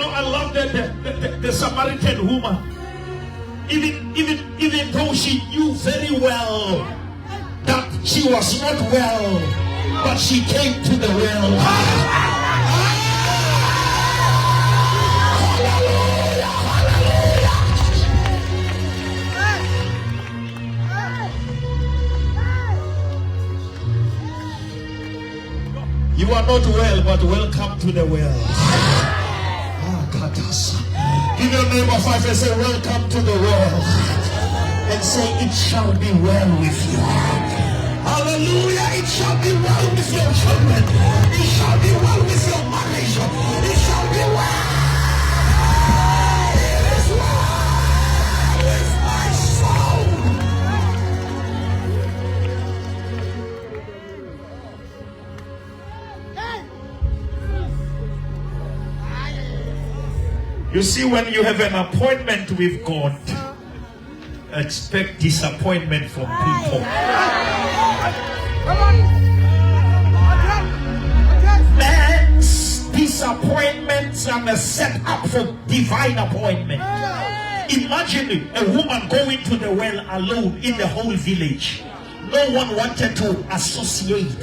I love the Samaritan woman. Even though she knew very well that she was not well, but she came to the well. You are not well, but welcome to the well. Give your neighbor 5 and say, welcome to the well. And say, it shall be well with you. Hallelujah. It shall be well with your children. It shall be well with your marriage. It shall be well. It is well with my soul. You see, when you have an appointment with God, expect disappointment from people. Man's disappointments are a setup for divine appointment. Imagine a woman going to the well alone in the whole village. No one wanted to associate.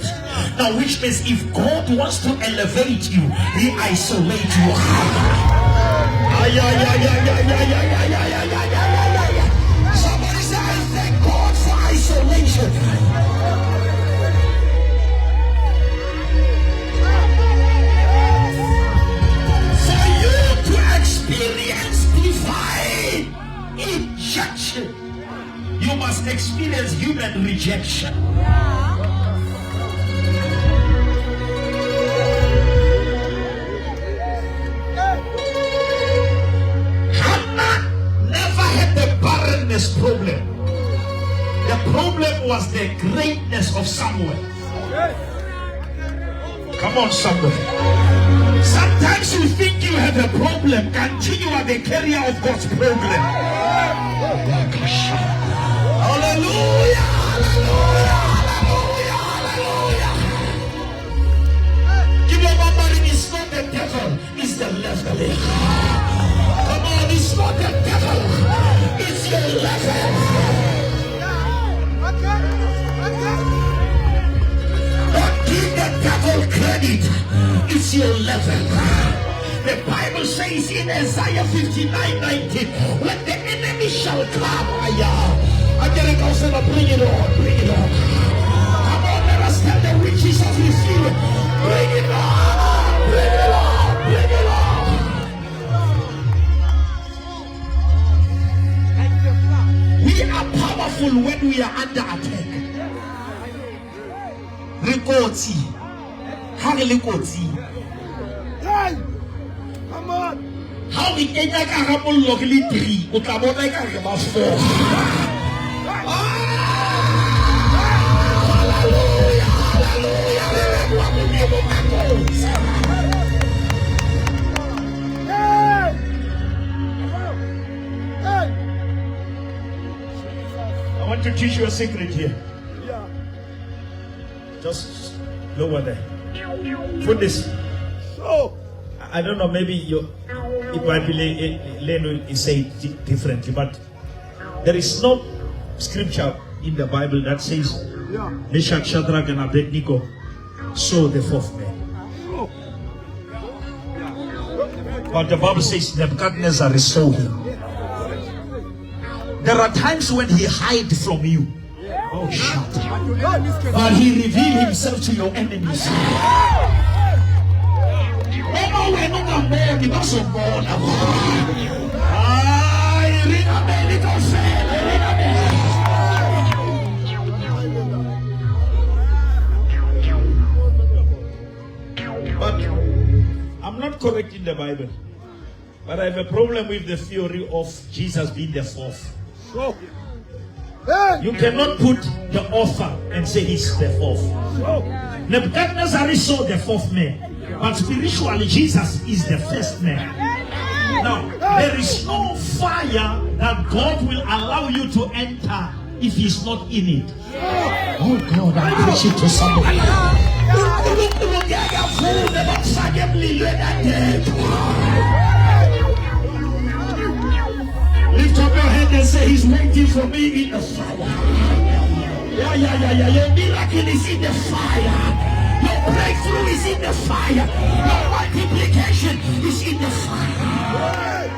Now, which means if God wants to elevate you, He isolates you. Somebody say, I thank God for isolation. For you to experience divine injection, you must experience human rejection. Problem. The problem was the greatness of Samuel. Come on, Samuel. Sometimes you think you have a problem. Continue as the carrier of God's problem. Hallelujah, hallelujah, hallelujah, hallelujah. Give your number. It's not the devil, it's the level. Come on, it's not the devil. It's your level. Don't give the devil credit. It's your level. The Bible says in Isaiah 59:19, when the enemy shall come, I get it also, bring it on, bring it on. Come on, let us tell the riches of his healing. Bring it on, bring it on, bring it on. We are powerful when we are under attack. Rekoti. Rekoti. Come on. How we get that carabol locally 3? Utabona carabol 4. Hallelujah. I want to teach you a secret here. Yeah. Just lower there. Put this. So, I don't know, maybe it might be Leno is saying differently, but there is no scripture in the Bible that says Meshach, Shadrach, and Abednego saw the fourth man. But the Bible says Nebuchadnezzar saw him. There are times when he hides from you. Oh, shut up. But he reveals himself to your enemies. But I'm not correcting the Bible. But I have a problem with the theory of Jesus being the fourth. You cannot put the author and say he's the fourth. Nebuchadnezzar saw the fourth man, but spiritually Jesus is the first man. Now, there is no fire that God will allow you to enter if he's not in it. Oh God, I preach it to somebody. say he's waiting for me in the fire. Yeah. Your miracle is in the fire. Your breakthrough is in the fire. Your multiplication is in the fire.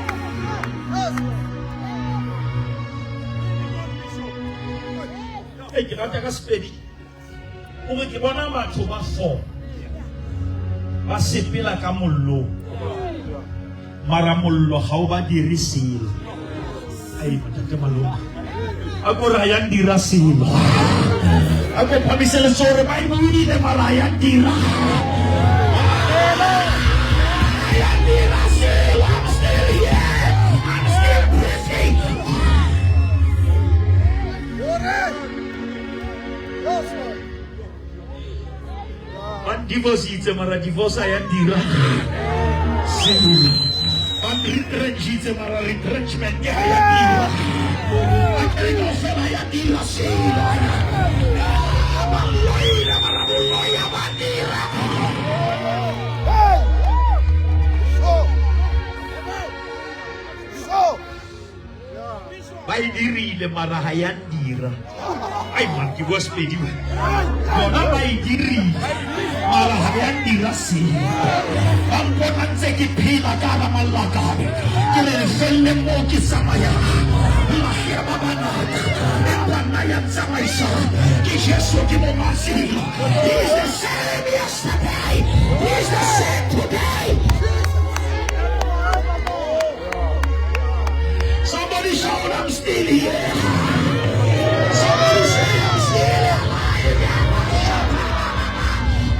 Hey, ke rata ka Sepedi. O re ke bona batho ba 4 ba sepela ka mollo. Mara mollo ga o ba dire selo. Ai matate maloma. A go ra ya ndira selo. A go phamisele sore ba ibudi le mara ya ndira. Ya ndira selo. I'm still here. I'm still breathing. Man divorce itse mara divorce ya ndira. Selo. Man retrench itse mara retrenchment ya ndira. Akere fela ya ndira selo. Maloira mara maloya bandira. By dirile mara hayandira. Ay man ki was pedi. Bona by dirile mara hayandira si. Ampo nanse ki pila kana malaka. Kile felle mo ki samaya. Mahia babana. Epana ya samaisha. Ki Yesu ki mo masilo. He is the same yesterday. He is the same today. Somebody shout, I'm still here. Somebody say, I'm still alive.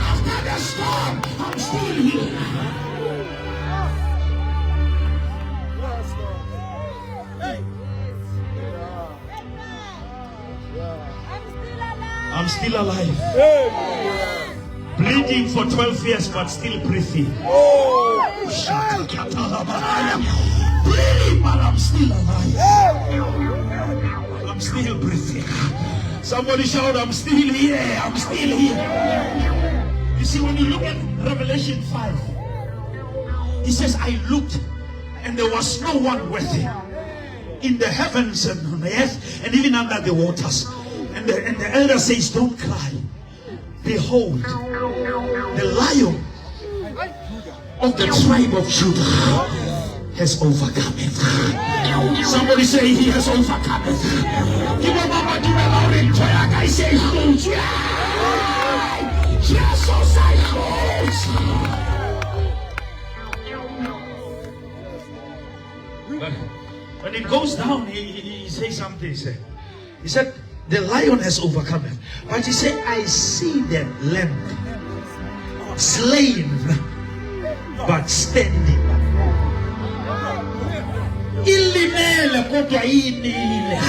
After the storm, I'm still here. I'm still alive. Bleeding for 12 years, but still breathing. Bleeding, but I'm still alive. I'm still breathing. Somebody shout, I'm still here. I'm still here. You see, when you look at Revelation 5, it says, I looked and there was no one worthy in the heavens and on the earth and even under the waters. And the elder says, don't cry. Behold, the Lion of the tribe of Judah has overcome it. Somebody say he has overcome it. Give a mama to the Lord in prayer. I say, Jesus, I hold. When it goes down, he says something. He said, the Lion has overcome it. But he said, I see the lamb slain, but standing. Ilimele kodwa inile.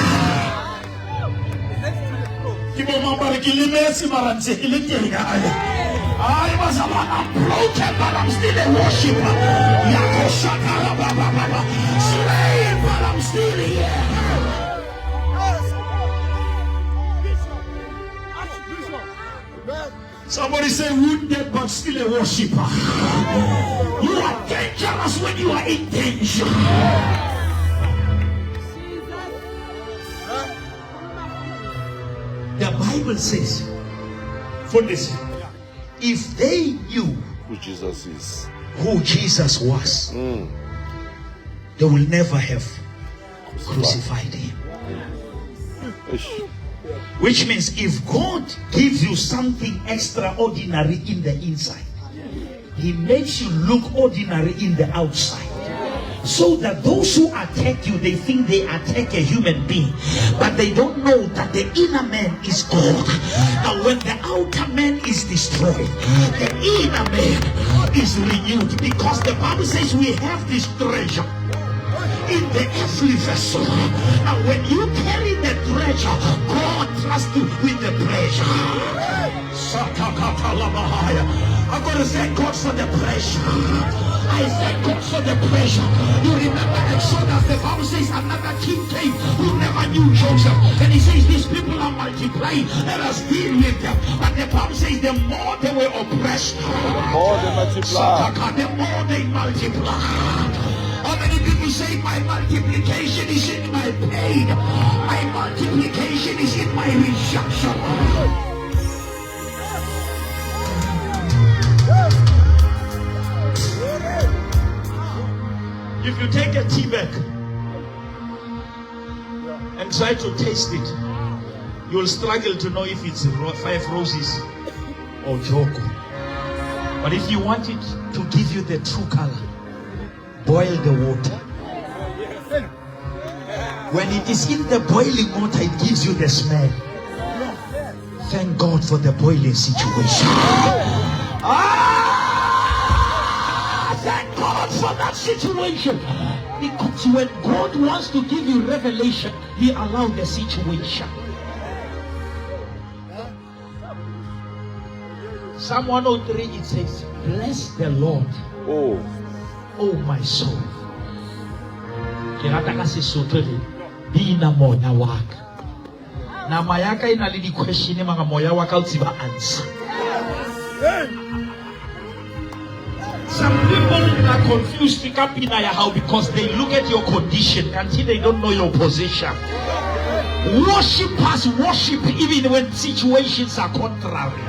Kibo mambari kilimesi maranse kilitega ale. I was about broken, but I'm still a worshiper. Yakoshakara baba baba. Slain, but I'm still here. Somebody say wounded, but still a worshiper. You are dangerous when you are in danger. The Bible says, for this, if they knew who Jesus is, who Jesus was, they will never have crucified him. Which means if God gives you something extraordinary in the inside, he makes you look ordinary in the outside. So that those who attack you, they think they attack a human being, but they don't know that the inner man is God. And when the outer man is destroyed, the inner man is renewed, because the Bible says we have this treasure in the earthly vessel. And when you carry the treasure, God trusts you with the pleasure. I'm going to thank God for the pressure. I thank God for the pressure. You remember Exodus, the Bible says another king came who never knew Joseph. And he says these people are multiplying. Let us deal with them. But the Bible says the more they were oppressed, the more they multiply. The more they multiply. How many people Bible says my multiplication is in my pain. My multiplication is in my rejection. If you take a tea bag and try to taste it, you will struggle to know if it's 5 roses or choco. But if you want it to give you the true color, boil the water. When it is in the boiling water, it gives you the smell. Thank God for the boiling situation. Thank God for that situation. Because when God wants to give you revelation, He allows the situation. Psalm 103, it says, bless the Lord, oh my soul. Be na moya waka. Na mayaka ina lidi question mga moya waka utiba answer. Some people are confused to come in how because they look at your condition until they don't know your position. Worshippers worship even when situations are contrary.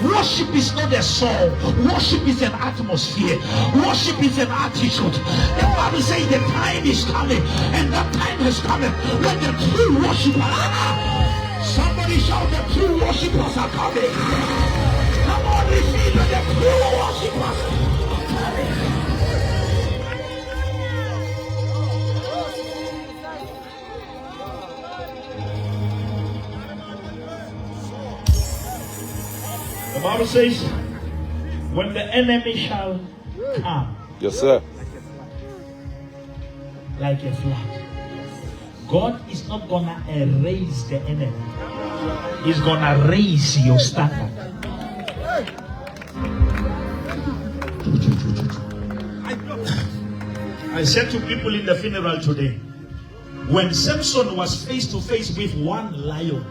Worship is not a song. Worship is an atmosphere. Worship is an attitude. The Bible says the time is coming, and that time has come when the true worshipers. Somebody shout, the true worshipers are coming. Come on, receive the true worshipers are coming. The Bible says, when the enemy shall come, yes, sir, like a flood, God is not gonna erase the enemy. He's gonna raise your standard. I said to people in the funeral today, when Samson was face to face with one lion,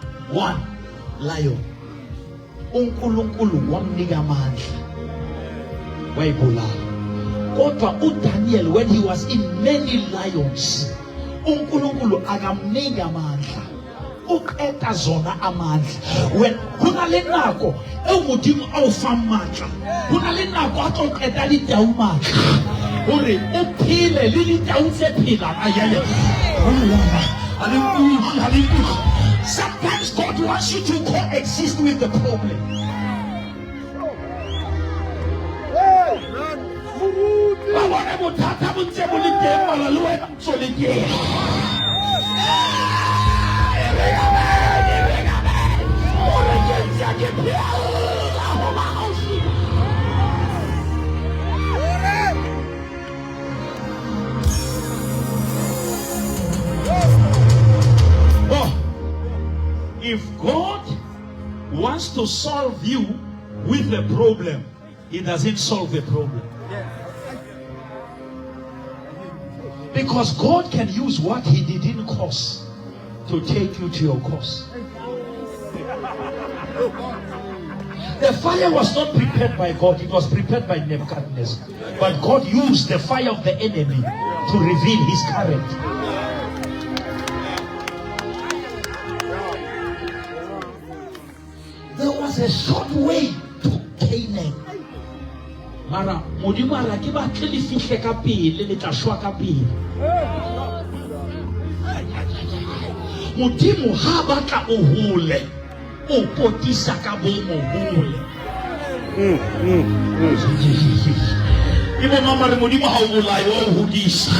uNkulunkulu wamnika amandla wayibulala. Kodwa uDaniel, when he was in many lions, uNkulunkulu akamnika amandla uqeda zona amandla. When kunalenako ewudinga awufamandla, kunalenako aqoqeda lidawu amandla uri uphile lilidawu sephila ayaya. Sometimes God wants you to coexist with the problem. If God wants to solve you with the problem, He doesn't solve the problem. Because God can use what He didn't cause to take you to your cause. The fire was not prepared by God, it was prepared by Nebuchadnezzar. But God used the fire of the enemy to reveal His character. There was a short way to Canaan. Mara, modimara kiba kili fihle kapile le tashwa kapile. Modimu habaka uhule, upotisa kabomo uhule. Ibo mama re modimu hawula yo uhudisa.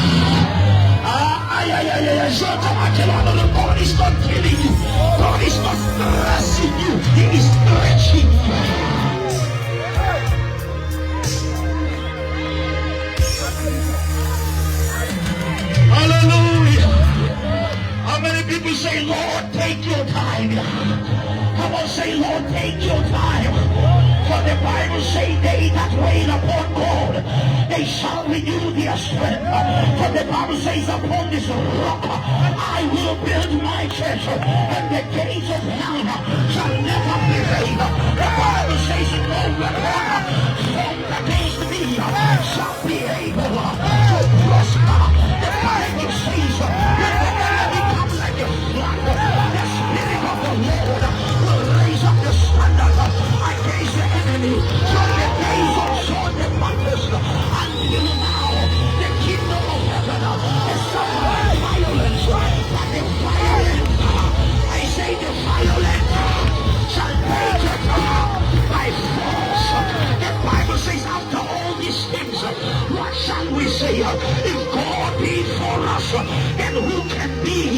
God is not killing you. God is not stressing you. He is stretching you. Hallelujah. How many people say, Lord, take your time? Come on, say, Lord, take your time. For the Bible says, they that wait upon God, they shall renew their strength. For the Bible says, upon this rock I will build my church, and the gates of hell shall never prevail. The Bible says, no weapon formed against me shall be able to prosper. The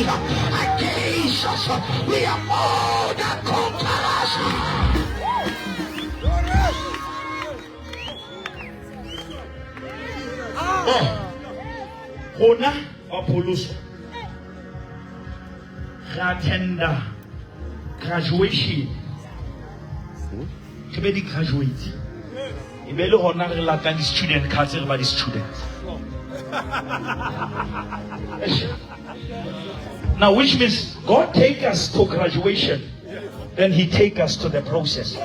nothing against us. We are more than conquerors. Hona Apollos attend graduation. To be graduate. Ibelo hona re latang student cards ba di students. Now, which means God take us to graduation, then He take us to the process.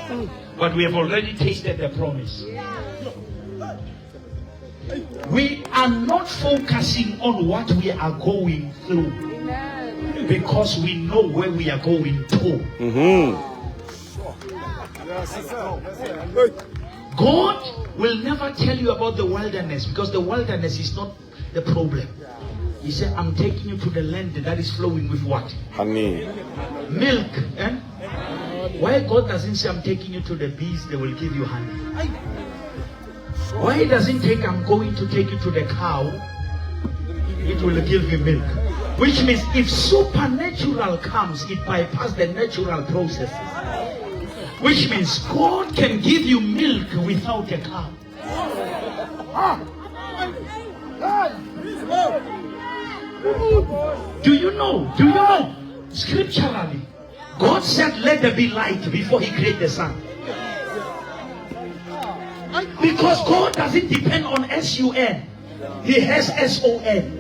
But we have already tasted the promise. We are not focusing on what we are going through because we know where we are going to. God will never tell you about the wilderness because the wilderness is not the problem. He said, I'm taking you to the land that is flowing with what? Honey. Milk. Eh? Why God doesn't say, I'm taking you to the bees, they will give you honey? Why doesn't take, I'm going to take you to the cow, it will give you milk? Which means if supernatural comes, it bypasses the natural processes. Which means God can give you milk without a cow. Do you know? Scripturally, God said, let there be light before He created the sun. Because God doesn't depend on S-U-N. He has S-O-N.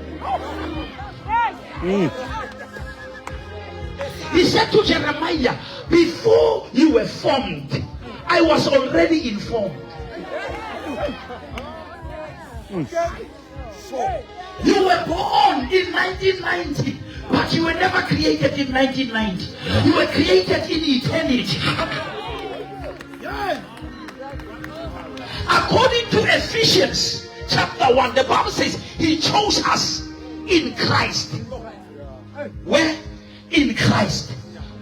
He said to Jeremiah, before you were formed, I was already informed. You were born in 1990, but you were never created in 1990. You were created in eternity. According to Ephesians chapter 1, the Bible says He chose us in Christ. Where? In Christ.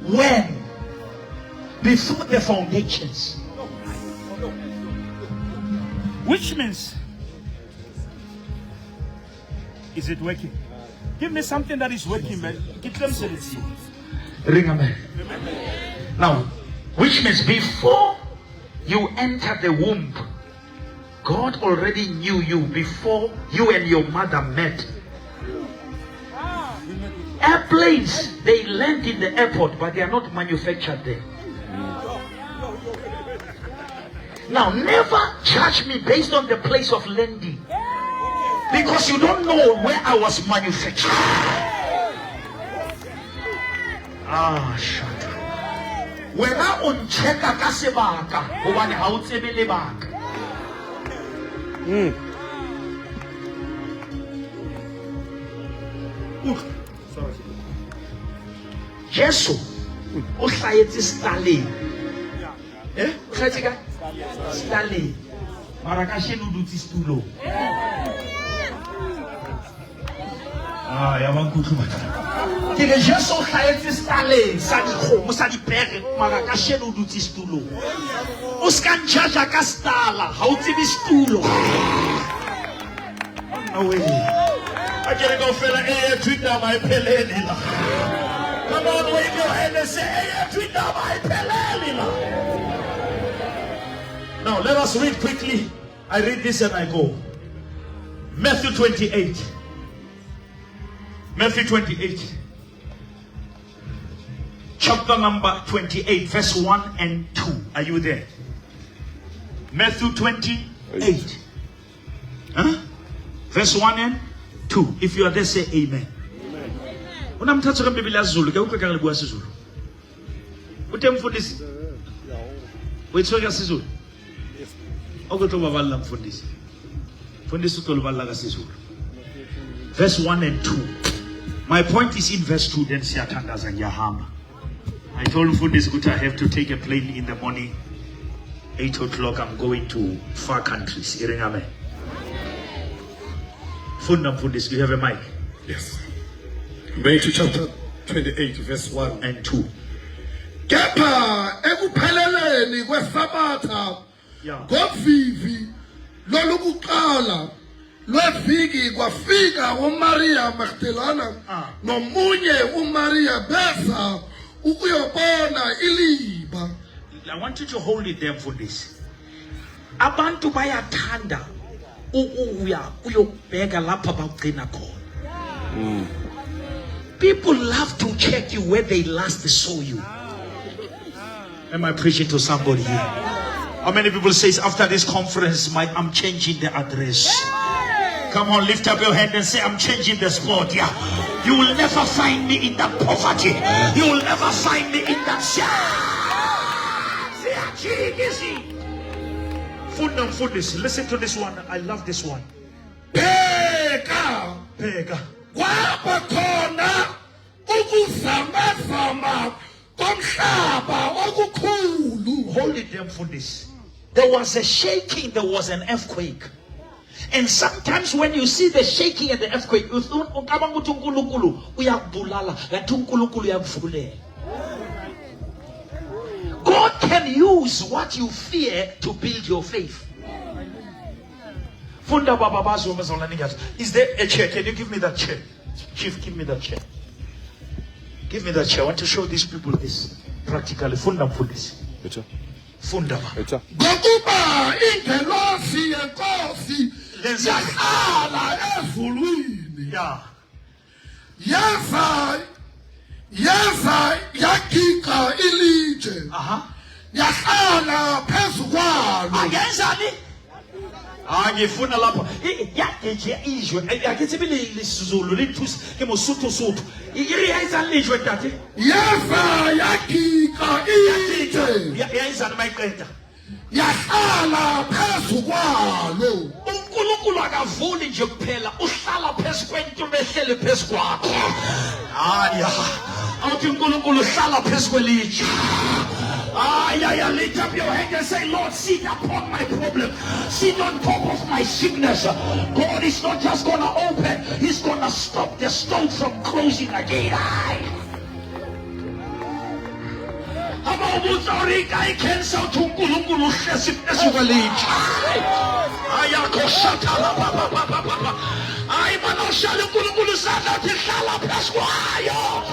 When? Before the foundations. Which means, is it working? Give me something that is working, man. Give them serious. Ring amen. Now, which means before you enter the womb, God already knew you before you and your mother met. Airplanes, they land in the airport, but they are not manufactured there. Now, never judge me based on the place of landing, because you don't know where I was manufactured. Shut up. When I on check a kasebaka, one how to be back. Jesus, o hlahetse Stalin. Eh? O hlahetse ka Stalin. Mara ka sheno o dutse setulong. Ya bang kutlo batla. Ke re Jesus o hlahetse Stalin, sa dikgomo sa dipere, mara ka sheno o dutse setulong. O ska ntshaja ka stala, ha o tsebe setulo. I can't go fella treat down my peleni. Come on, wave your hand and say, treat down my peleni. Now let us read quickly. I read this and I go. Matthew 28. Matthew 28. Chapter number 28, verse 1 and 2. Are you there? Matthew 28. Verse 1 and 2. If you are there, say amen. Unamthatha Biblia Zulu, ke uke ka le bua seZulu. Utemfundisi. Wetsoka seZulu. Okutlo baballa mfundisi. Mfundisi utlo baballa ka seZulu. Verse 1 and 2. My point is in verse 2, then siyathandaza ngiyahamba. I told mfundisi ukuthi I have to take a plane in the morning. 8 o'clock I'm going to far countries. Iringame. Funda mfundisi, you have a mic? Yes. Matthew chapter 28 verse 1 and 2. Kepha ekupheleleni kwesabatha ngovivi lolukuqala lweviki kwafika uMaria Magdalena nomunye uMaria beza ukuyobona iliba. I want you to hold it there for this. Abantu bayathanda ukuya uyobheka lapha bagcina khona. People love to check you where they last saw you. Am I preaching to somebody here? How many people says after this conference, I'm changing the address? Come on, lift up your hand and say, I'm changing the spot. Yeah, you will never find me in that poverty. You will never find me in that Listen to this one. I love this one. Pega. Kwaba khona ukuzamazama komhlaba okukhulu. Hold it there for this. There was a shaking, there was an earthquake. And sometimes when you see the shaking and the earthquake, you think uNkulunkulu uyakubulala, kanti uNkulunkulu uyakuvulela. God can use what you fear to build your faith. Is there a chair? Can you give me that chair? Chief, give me that chair. Give me that chair. I want to show these people this practically. Funda for this. Funda. Ngokuba ingelosi yenkosi yahlala ezulwini. Yaza yagiga ilitshe. Yahlala phezu kwalo. Agenzani? Ngifuna lapha yageje izwe yakithi bilisizulu lithusi ke mosuthu iriyayiza lizwe tati yaza yagiga ilitshe yayizana mayiqeda yahlala phezu kwalo. uNkulunkulu akavuli nje kuphela uhlala phezu kwento behlele phezu kwakho. Awuthi uNkulunkulu uhlala phezu kwelitshe. Lift up your hand and say, Lord, sit upon my problem. Sit on top of my sickness. God is not just going to open, He's going to stop the stone from closing again. I cancel to uNkulunkulu sickness kwelitshe. Ayakoshatala papa. Ay manoshala uNkulunkulu sana tihlala phezu kwayo.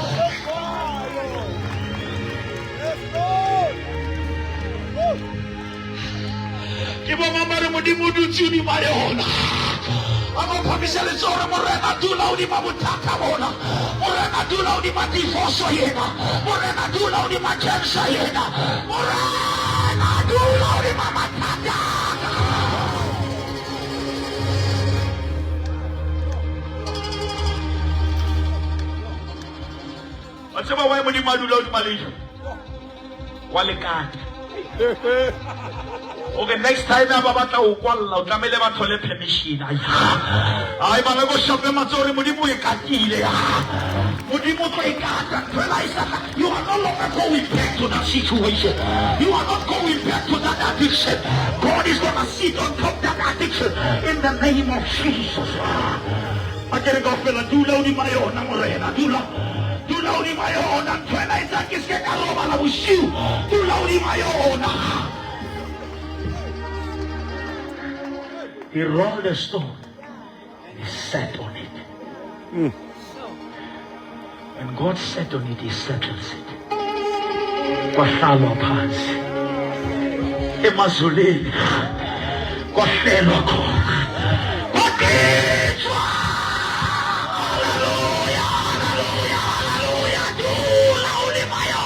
Kibo mamare modimo dutsuni mayona. Amo pamisele tsore morena dula udi mabutaka bona. Morena dula udi matifoso yena. Morena dula udi makensa yena. Morena dula udi mamatata. Wasema wae modimo adula udi malisho. Walekani. Okay, next time ababatla ukwalla utlamele bathole permission. Hayi bana go shape matsori modimo e katile. Modimo tlo ikata. You are no longer going back to that situation. You are not going back to that addiction. God is going to sit on top of that addiction in the name of Jesus. Akere go fela dula uni mayona morena dula uni mayona twena izakise karoba la bushiu dula uni mayona. He rolled a stone and he sat on it. When God sat on it, He settles it. Kwahlalwa phansi emazulwini kwahlelwa khona kwagejwa. Hallelujah, hallelujah, hallelujah. Dula ulimayo.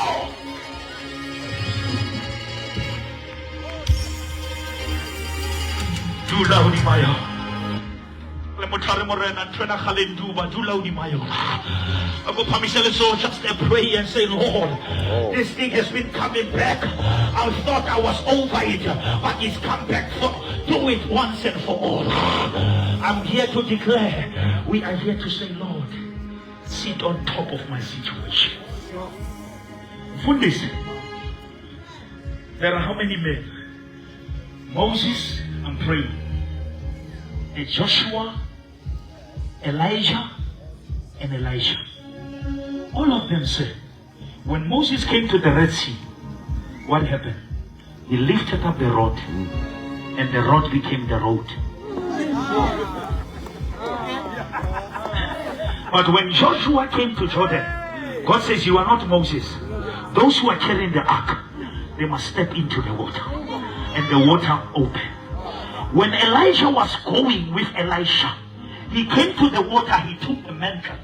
Dula ulimayo. Lemotare morena ntwena khalenduba dula ulimayo. Ako pamisele so just pray and say, Lord, this thing has been coming back. I thought I was over it, but it's come back. Do it once and for all. I'm here to declare, we are here to say, Lord, sit on top of my situation. Fundis, there are how many men? Moses, I'm praying. And Joshua, Elijah, and Elisha. All of them said, when Moses came to the Red Sea, what happened? He lifted up the rod, and the rod became the road. But when Joshua came to Jordan, God says, you are not Moses. Those who are carrying the ark, they must step into the water. And the water opened. When Elijah was going with Elisha, he came to the water, he took the mantle.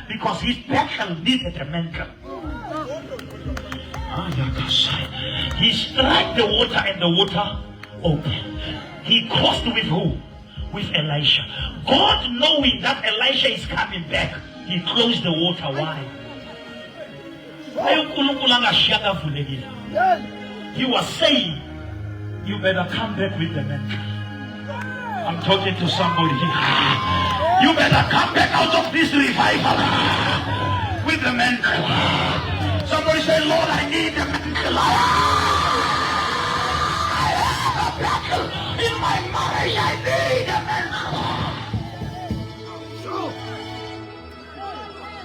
Because his pastor needed a mantle. He struck the water and the water opened. He crossed with who? With Elisha. God, knowing that Elisha is coming back, he closed the water wide. He was saying, you better come back with the mantle. I'm talking to somebody here. You better come back out of this revival with the mantle. Somebody say, Lord, I need the mantle. I have a battle in my marriage. I need a mantle.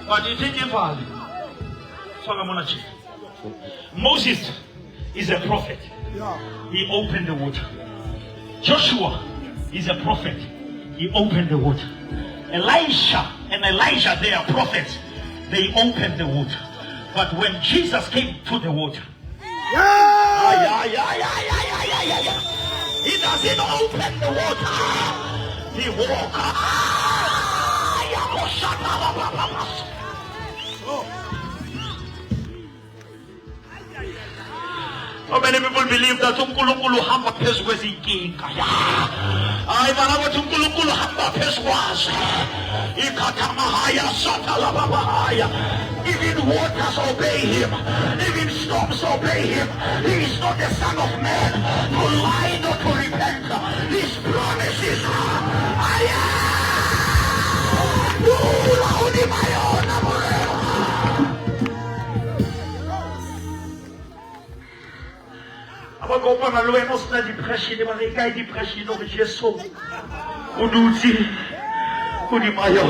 But you think about it. Moses is a prophet. He opened the water. Joshua is a prophet. He opened the water. Elisha and Elijah, they are prophets. They opened the water. But when Jesus came to the water, he doesn't open the water. He walks. How many people believe that uNkulunkulu hamba phezu kwezinkinga? Hayi bana bathi uNkulunkulu hamba phezu kwazo. Ikhathamahaya satalabahaya. Even waters obey him. Even storms obey him. He is not the son of man to lie nor to repent. His promises are abakopana lo wena osina depression ba re ka depression o Jesu o dutse o di mayo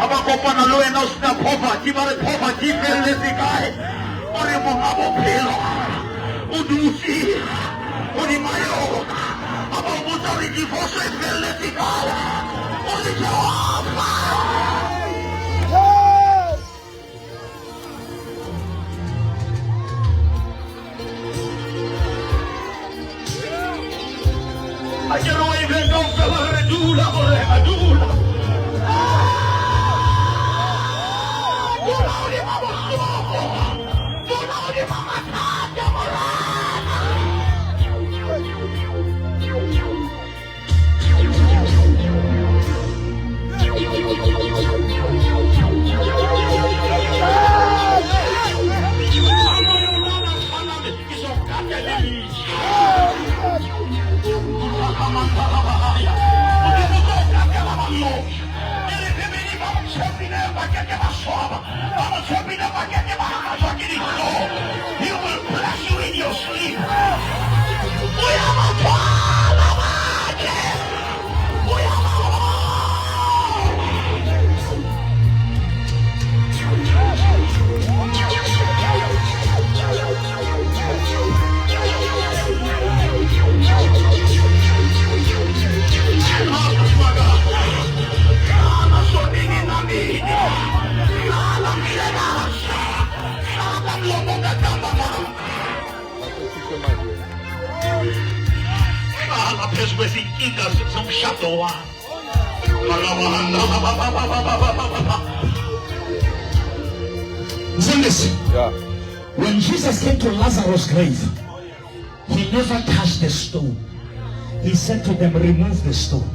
abakopana lo wena osina poverty ba re poverty felle se kae o re mo ngabo phelo o dutse o di mayo abakopana re divorce felle se kae o di Jehovah. I get away from no fella redula or redula. He will bless you in your sleep. Listen, when Jesus came to Lazarus' grave, he never touched the stone. He said to them, remove the stone.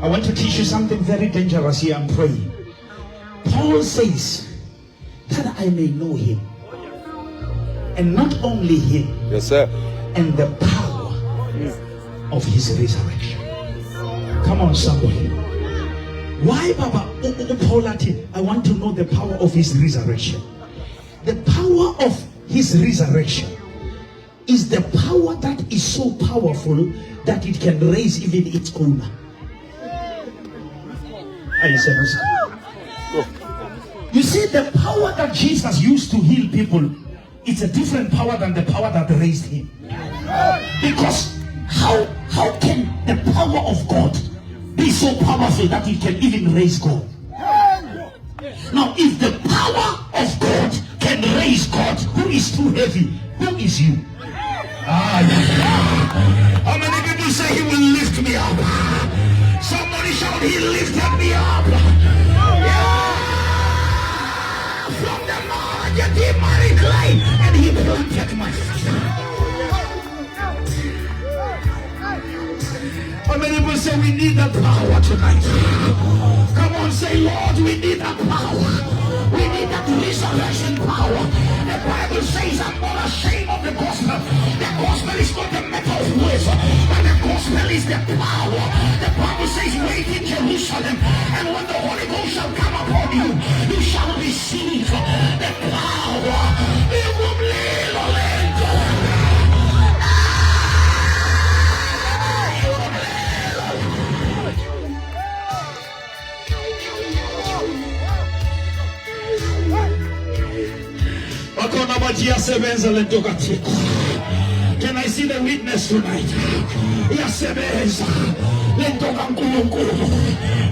I want to teach you something very dangerous here. I'm praying. Paul says that I may know him, and not only him, Yes, sir. and the power of his resurrection. Come on, somebody. Why, Baba? Paul, I want to know the power of his resurrection. The power of his resurrection is the power that is so powerful that it can raise even its owner. You see, the power that Jesus used to heal people, it's a different power than the power that raised him. Because how can the power of God be so powerful that it can even raise God? Now, if the power of God can raise God who is too heavy, who is you? How many people say he will lift me up? Somebody shout, he lifted me up. Yeah. From the Lord, you did my clay, and he planted my feet. How many people say we need that power tonight? Come on, say, Lord, we need that power. We need that resurrection power. The Bible says, I'm not ashamed of the gospel. The gospel is not the matter of words, but the gospel is the power. The Bible says, wait in Jerusalem, and when the Holy Ghost shall come upon you, you shall receive the power. It will be Can I see the witness tonight?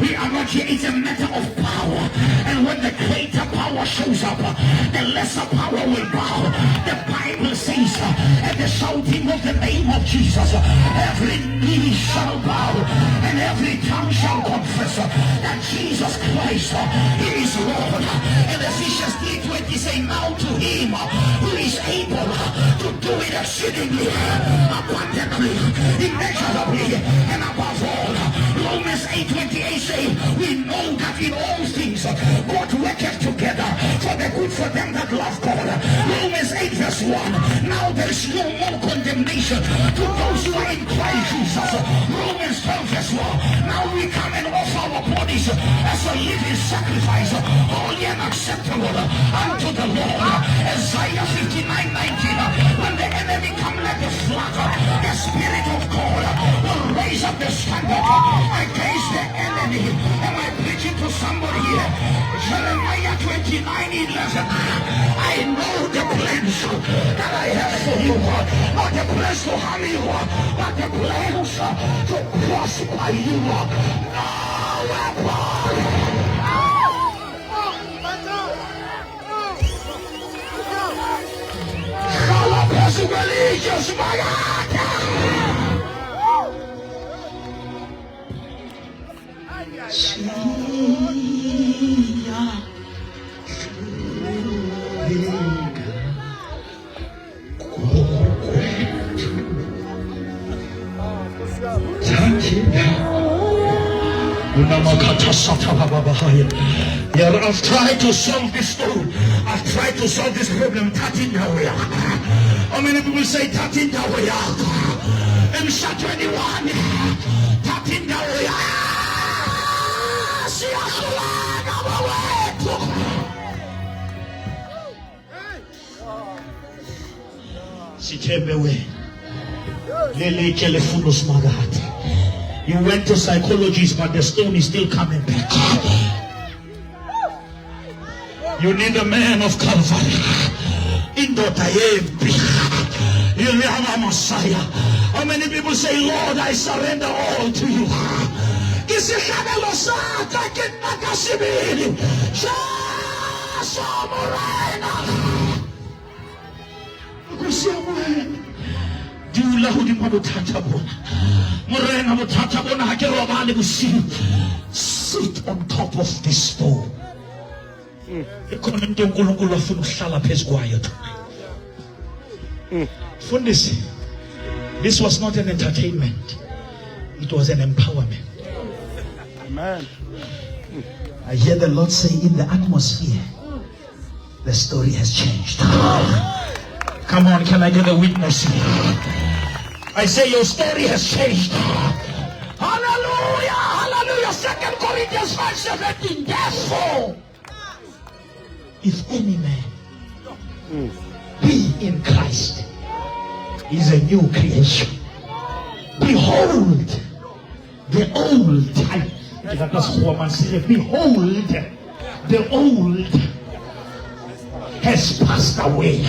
We are not here. It's a matter of power. And when the greater power shows up, the lesser power will bow. The Bible says, at the shouting of the name of Jesus, every knee shall bow and every tongue shall confess that Jesus Christ, he is Lord. And Ephesians 3:20 say, now to him who is able to do it exceedingly, abundantly, immeasurably, and above all. Romans 8:28 say, we know that in all things God worketh together for the good for them that love God. Romans 8:1. Now there is no more condemnation to those who are in Christ Jesus. Romans 12:1. Now we come and offer our bodies as a living sacrifice, holy and acceptable unto the Lord. Isaiah 59:19. When the enemy come like a flood, the Spirit of God will raise up the standard against the enemy. Am I preaching to somebody here? Jeremiah 29:11. I know the plans that I have for you, not the plans to harm you, but the plans to prosper you. No weapon. Religious, my God. Yeah, I've tried to solve this story. I've tried to solve this problem. How many people say Tatin Dawaya? And shut 21. Tatin Dawaya. You went to psychologists, but the stone is still coming back. You need a man of Calvary. In the you have a Messiah. How many people say, Lord, I surrender all to you? Sit on top of this stone. This was not an entertainment, it was an empowerment. Amen. I hear the Lord say, in the atmosphere, the story has changed. Come on, can I get a witness here? I say your story has changed. Hallelujah, hallelujah. 2 Corinthians 5:17. Therefore, if any man be in Christ, is a new creation. Behold, the old. Behold, the old has passed away.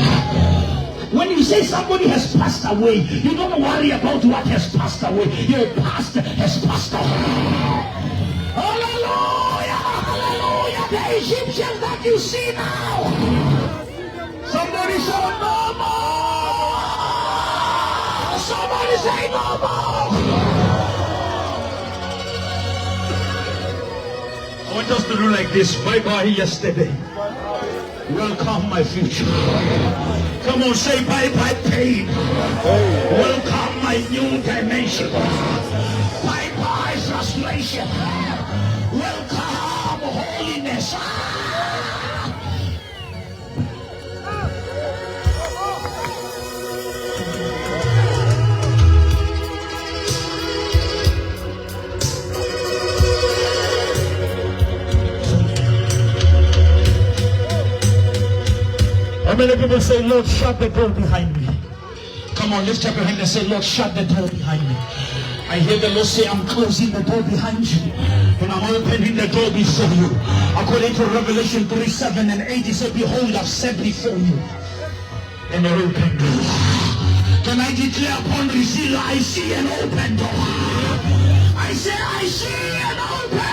When you say somebody has passed away, you don't worry about what has passed away. Your past has passed away. Hallelujah! Hallelujah! not the Egyptians that you see now. Somebody say no more. Somebody say no more. I want us to do like this. Bye-bye yesterday. Welcome my future. Come on, say bye-bye pain. Welcome my new dimension. Bye-bye frustration. Welcome holiness. How many people say, Lord, shut the door behind me? Come on, lift up your hand and say, Lord, shut the door behind me. I hear the Lord say, I'm closing the door behind you, and I'm opening the door before you. According to Revelation 3:7 and 8, he said, behold, I've set before you an open door. Can I declare upon Priscilla, I see an open door. I say, I see an open door.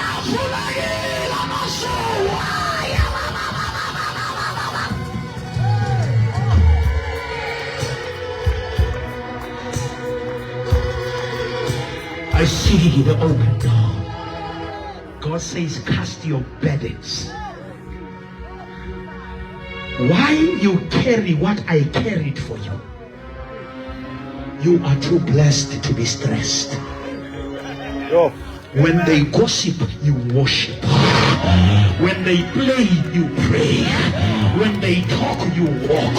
I see the open door. God says, cast your burdens. Why you carry what I carried for you? You are too blessed to be stressed. When they gossip, you worship. When they play, you pray. When they talk, you walk.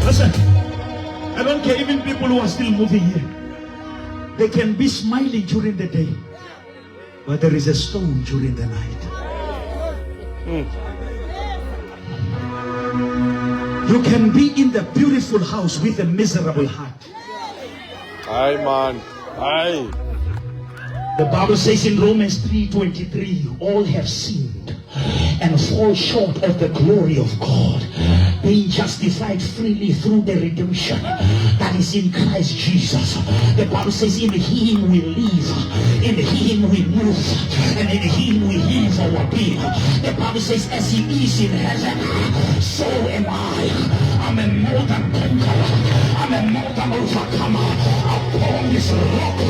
Listen, I don't care, even people who are still moving here, they can be smiling during the day, but there is a stone during the night. You can be in the beautiful house with a miserable heart. Aye, man. Aye. The Bible says in Romans 3:23, all have sinned and fall short of the glory of God, being justified freely through the redemption that is in Christ Jesus. The Bible says in him we live, in him we move, and in him we live our being. The Bible says as he is in heaven, so am I. I'm a more than conqueror. I'm a more than overcomer. Upon this rock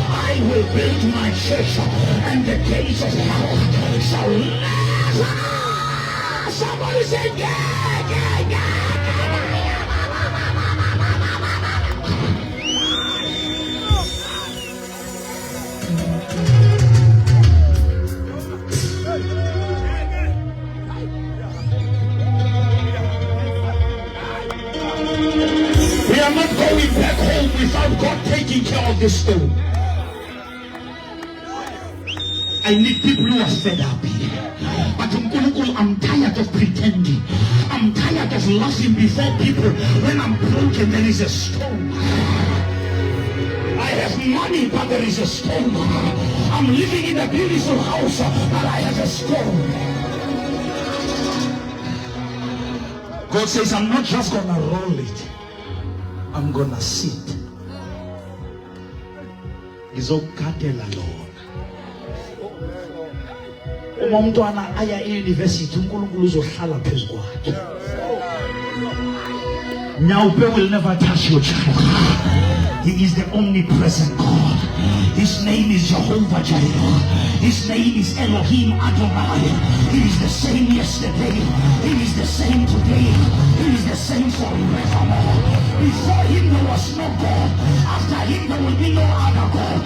I will build my church, and the gates of hell shall never. Somebody say, yeah, yeah, yeah. We are not going back home without God taking care of this stone. I need people who are fed up here. But I'm tired of pretending. I'm tired of laughing before people. When I'm broken, there is a stone. I have money, but there is a stone. I'm living in a beautiful house, but I have a stone. God says, I'm not just gonna roll it. I'm gonna sit. Izokadela Lord. Uma umntwana aya e-university uNkulunkulu uzohlala phezu kwakhe. Nyawupe will never touch your child. He is the omnipresent God. His name is Jehovah Jireh. His name is Elohim Adonai. He is the same yesterday. He is the same today. He is the same forevermore. Before him there was no God. After him there will be no other God.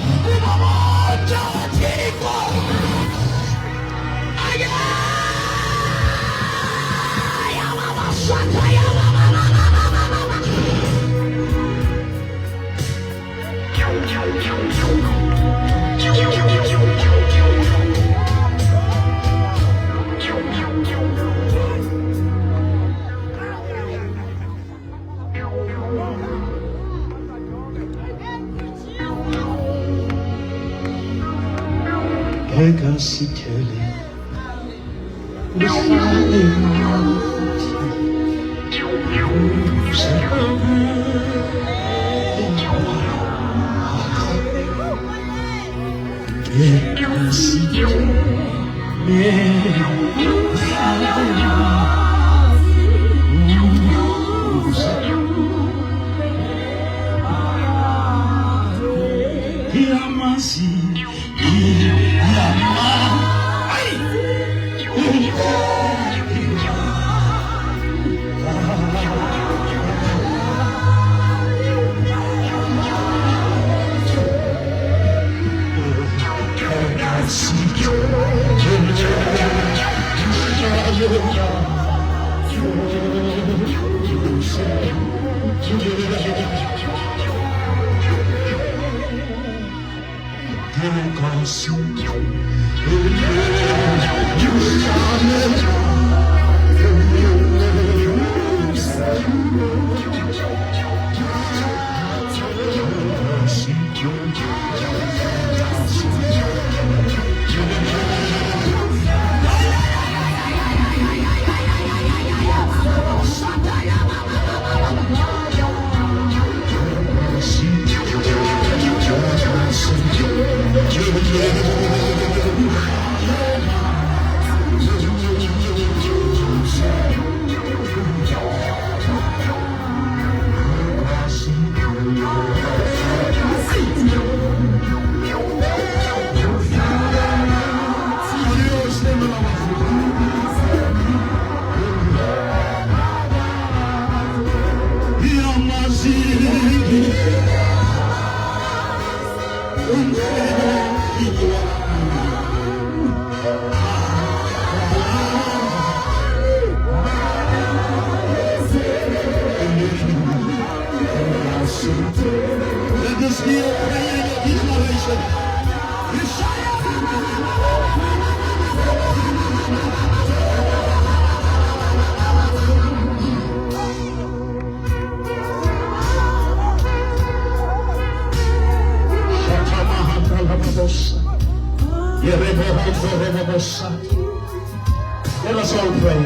Let us all pray.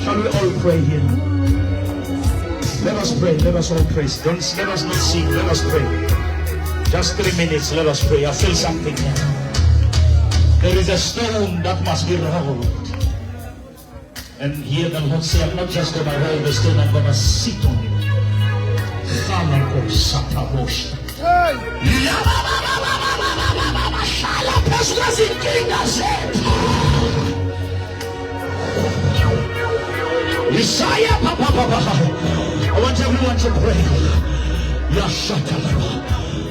Shall we all pray here? Let us pray. Let us all pray. Let us not sing. Let us pray. Just 3 minutes. Let us pray. I feel something here. There is a stone that must be rolled. And here the Lord say, I'm not just going to roll the stone, I'm going to sit on it. Isaiah, I want everyone to pray.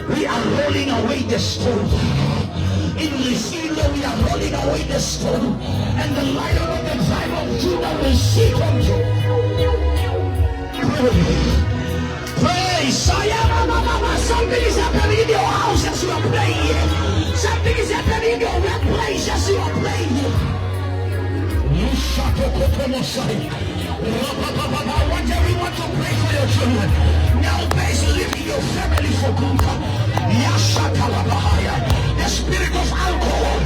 We are rolling away the stone. In Lisilo, we are rolling away the stone. And the Lion of the tribe of Judah will sit on you. Pray. Something is happening in your house as you are praying. Something is happening in your workplace as you are praying. I want everyone to pray for your children. Now base living your family for good. The spirit of alcohol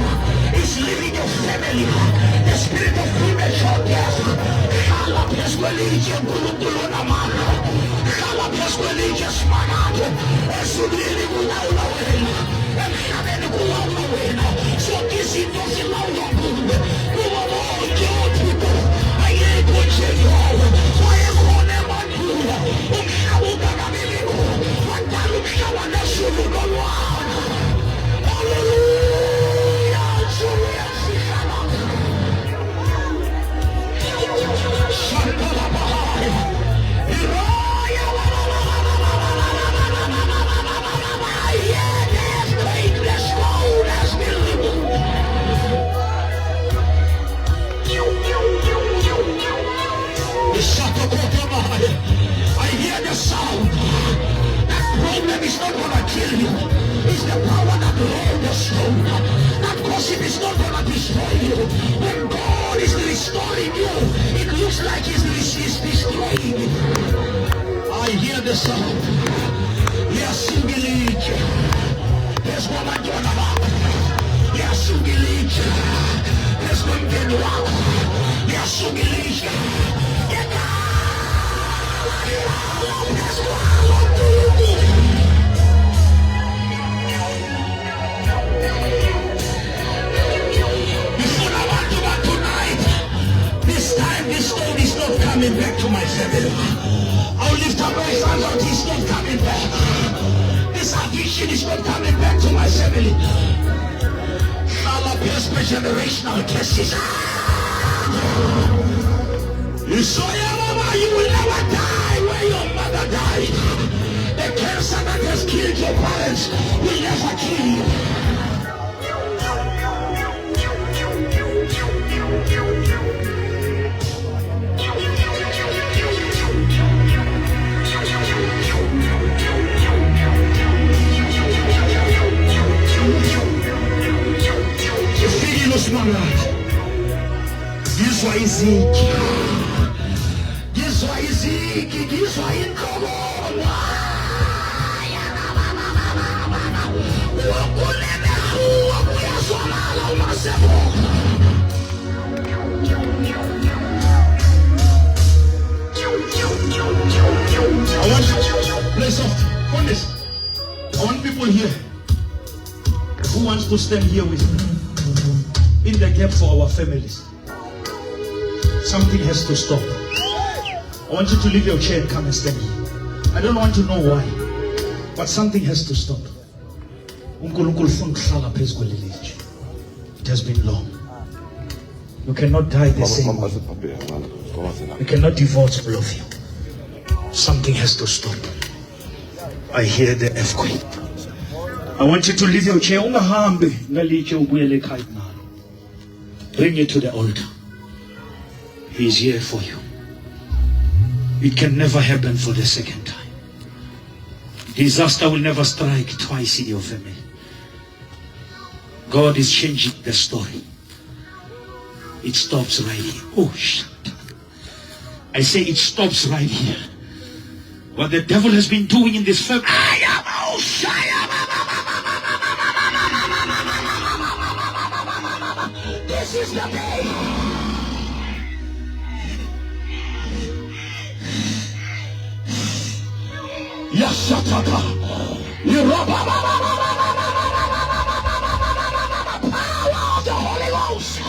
is leaving your family. The spirit of premature death. So this is I hear the sound. That problem is not going to kill you. It's the power that rolled the stone. That gossip is not going to destroy you. When God is restoring you, it looks like He's destroying you. I hear the sound. Yes, you believe. There's one I don't know. Yes, you believe. Licht. Es kommt den Wow. Ja, so Licht. This stone is not coming back to my family. I'll lift up my hands out, he's not coming back. This affliction is not coming back to my family. Allah pays my generational curses. You saw your mama, you will never die where your mother died. The cancer that has killed your parents will never kill you. This why is it? This why is it? This why it come on? I want play soft. On this. I want people here who wants to stand here with me in the gap for our families. Something has to stop. I want you to leave your chair and come and stand here. I don't want to know why, but something has to stop. It has been long. You cannot die the same way. You cannot divorce all of you. Something has to stop. I hear the earthquake. I want you to leave your chair. Bring it to the altar. He is here for you. It can never happen for the second time. Disaster will never strike twice in your family. God is changing the story. It stops right here. Oh, shut up. I say it stops right here. What the devil has been doing in this family. This is the day. Yashataka. Power of the Holy Ghost.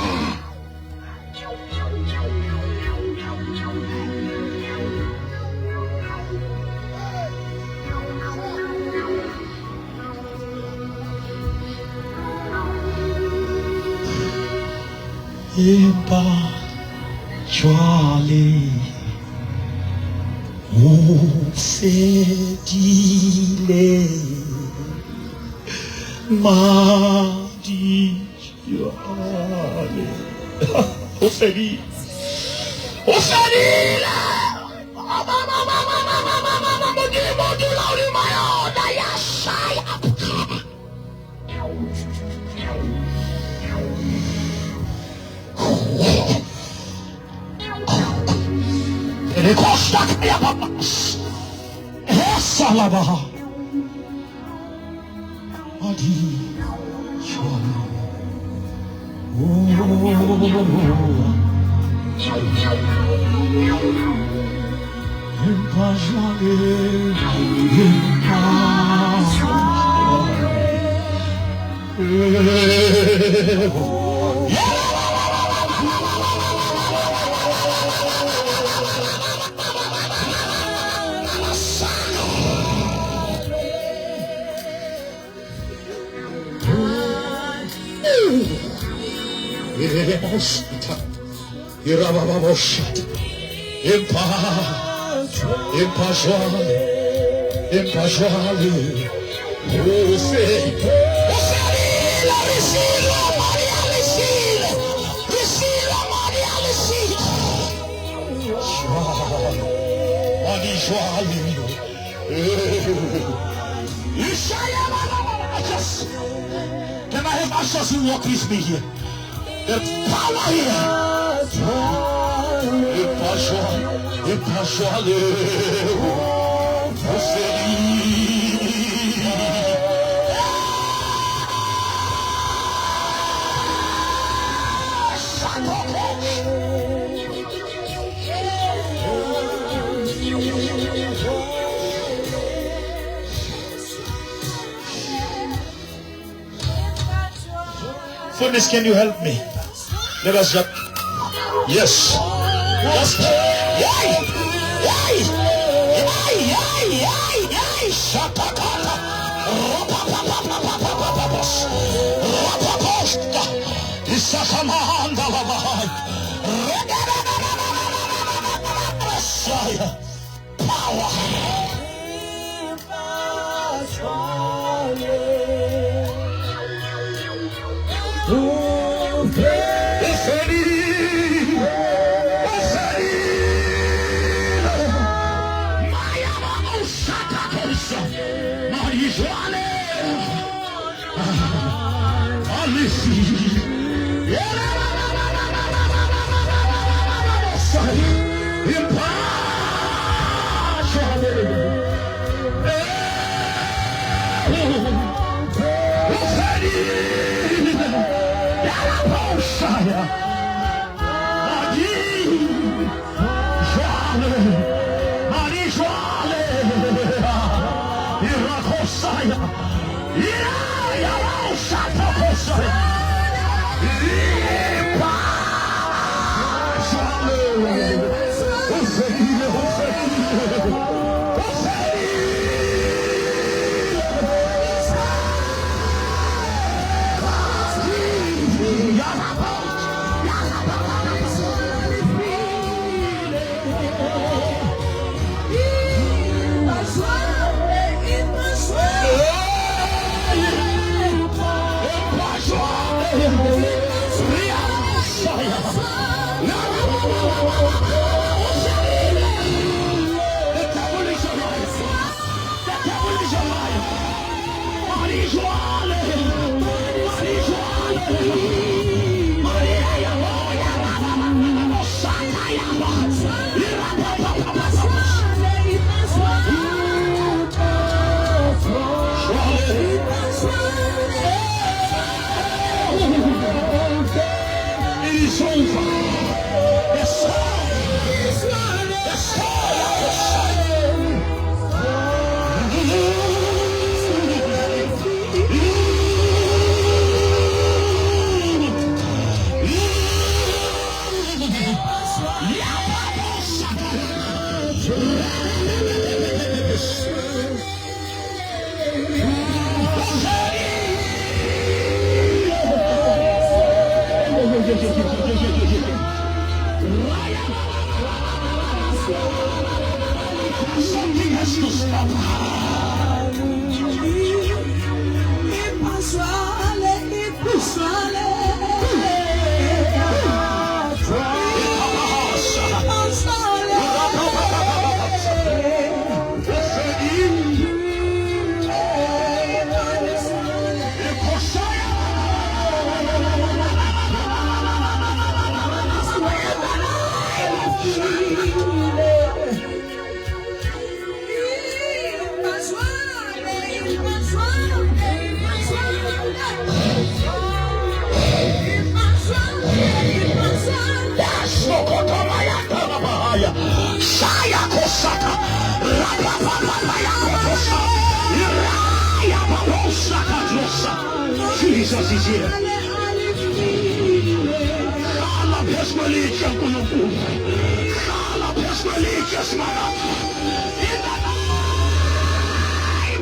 Impa Chwale Ufedile Madi Chwale Ufedile Salabaha Adi Chwale Impa Chwale Can I have ushers who walk with me here? The power here. goodness, can you help me? Let us just. Yes. Just. Yay! Yay! Yay! Yay! Yay! Yay! Shatakala. Rapaposta. Isakamanda lavai. Power. Something has to stop. Jesus is here. In the name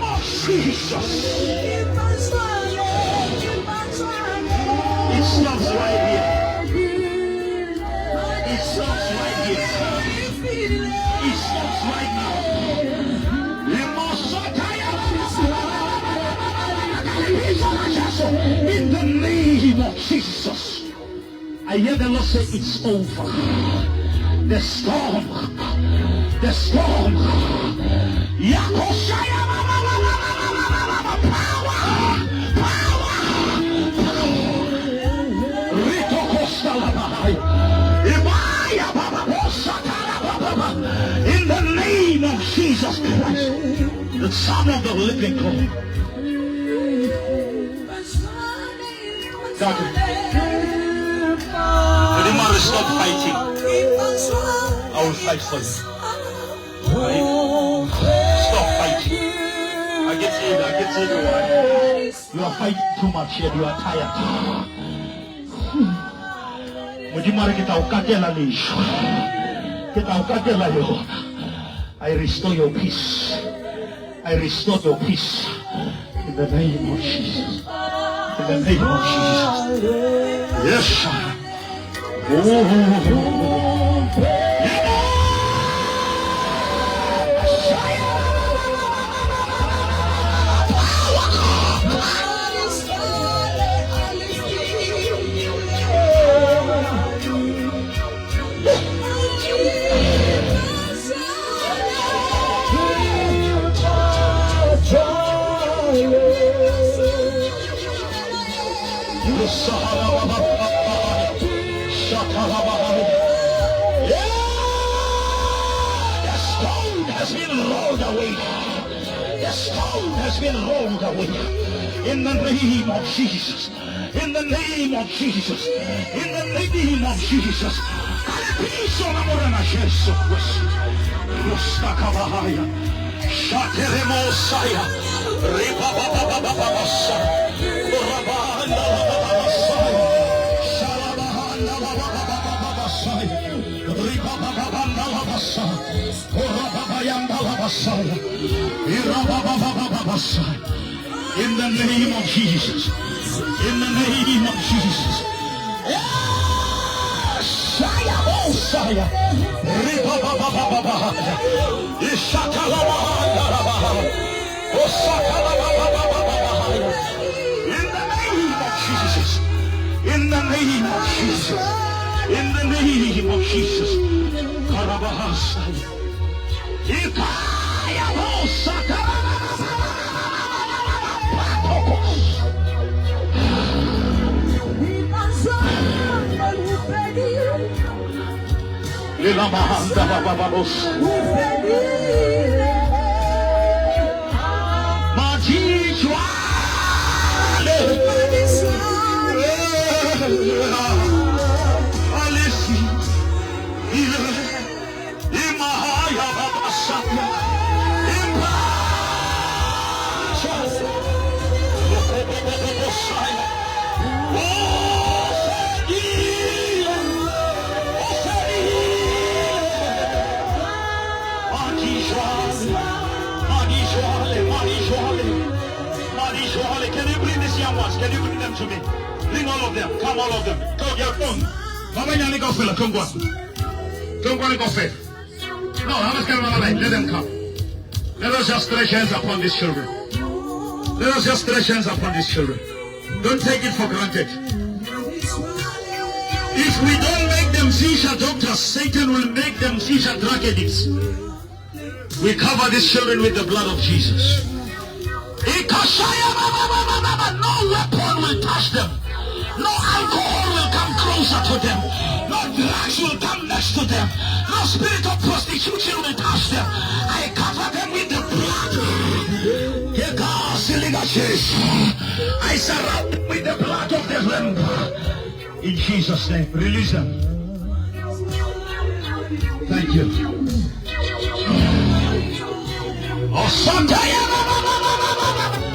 of Jesus. It stops right here. It stops right here. It stops right now. In the name of Jesus. I hear the Lord say it's over. The storm. The storm. Yakoshaya. Power. Power. In the name of Jesus Christ, the Son of the living God. Doctor, the demon will stop fighting. I will fight for you. Right? Stop fighting. I get you why. You are fighting too much here. You are tired. Mujimari kita ukatela lisho. Kita ukatela yo. I restore your peace. I restore your peace. In the name of Jesus. In the name of Jesus. Yes. In the name of Jesus. In the name of Jesus. In the name of Jesus. Peace on amorana Jesus Christ. Rustakabahaya. Shateremosaya. Ribabababababasa. Urabahanda bababasaya. Shalabahanda bababababasaya. Ribabababanda babasaya. Urababayanda babasaya. Irabababababasaya. In the name of Jesus. In the name of Jesus. Shaya Mosaya. Ribabababababa. Ishakalabahaya. Osakalabababababa. In the name of Jesus. In the name of Jesus. In the name of Jesus. Karabahasaya. Ikaya Mosaka. Lila mahanda bababos. Majijuale. Alisi. Imahaya babasaya. Imahaya. Can you bring these young ones? Can you bring them to me? Bring all of them. Come, all of them. Go, your phone. Mama, you go fella. Come go. Come go and go fella. No, how much can I let them come? Let us just stretch hands upon these children. Let us just stretch hands upon these children. Don't take it for granted. If we don't make them seizure doctors, Satan will make them seizure drug addicts. We cover these children with the blood of Jesus. No weapon will touch them. No alcohol will come closer to them. No drugs will come next to them. No spirit of prostitution will touch them. I cover them with the blood. I surround them with the blood of the Lamb. In Jesus' name, release them. Thank you.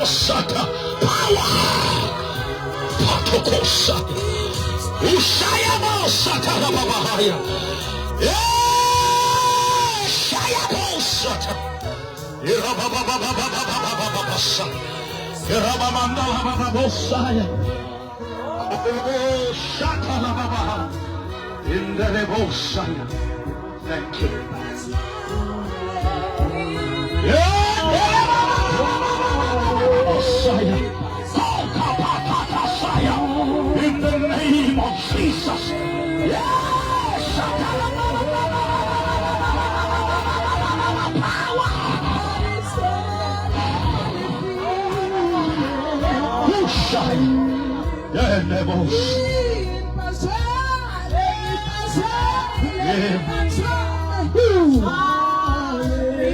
Osata power patokosa usaya mosata babahaya shaya mosata irababababababababasa irabamandala babosaya shata babaha in the rebosaya. Thank you. In the name of Jesus.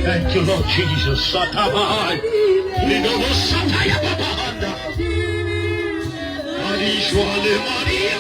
Thank you, Lord Jesus. Satabahai. Sataya babahanda. Marishwale Maria.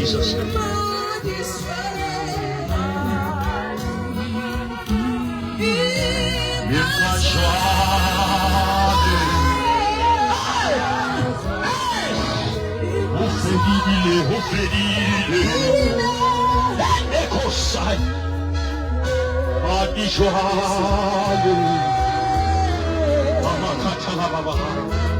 Jesus. Baba